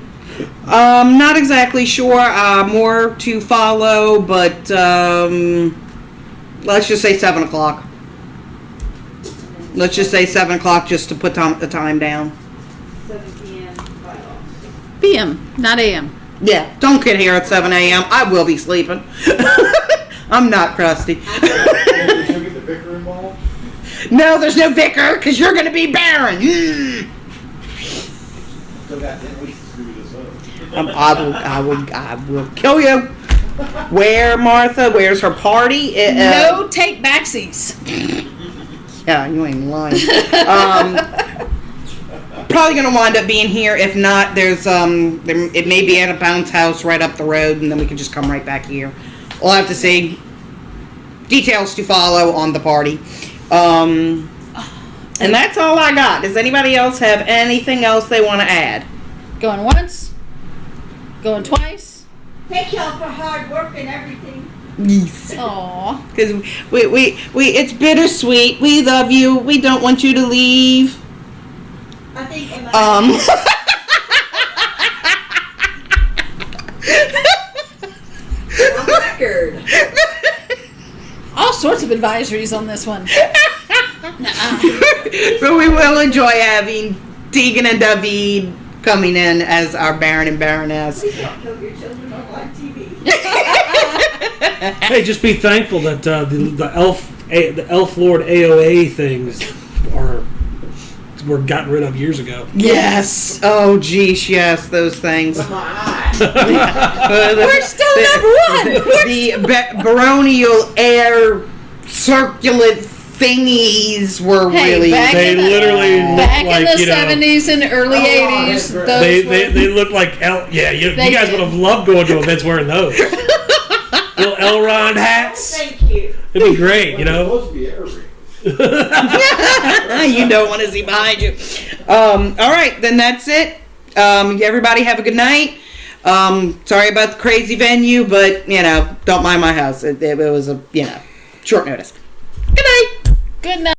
Not exactly sure. More to follow, but let's just say 7 o'clock. Let's just say 7 o'clock just to put the time down. 7 p.m. by law. PM, not AM. Yeah, don't get here at 7 a.m. I will be sleeping. I'm not crusty. Did you get the vicar involved? No, there's no vicar because you're going to be Baron. Still got 10 weeks to screw this up. I will kill you. Where, Martha? Where's her party? No take backsies. Yeah, you ain't lying. Probably gonna wind up being here. If not, there's it may be at a bounce house right up the road, and then we can just come right back here. We'll have to see. Details to follow on the party. And that's all I got. Does anybody else have anything else they want to add? Going once, going twice. Thank y'all for hard work and everything. Yes. Aww. Because we it's bittersweet. We love you. We don't want you to leave. I think On record. All sorts of advisories on this one. But we will enjoy having Tegan and David coming in as our Baron and Baroness. Please don't kill your children on live TV. Hey, just be thankful that the elf lord AOA things were gotten rid of years ago. Yes. Oh, geez, yes, those things. We're still number one. The baronial air circulate thingies were really. They literally look back like, in the 70s and early 80s. They look like you guys would have loved going to events wearing those. Little Elrond hats. Thank you. It'd be great, you know. Supposed to be air rings. You don't want to see behind you. All right, then that's it. Everybody have a good night. Sorry about the crazy venue, but, don't mind my house. It was short notice. Good night. Good night.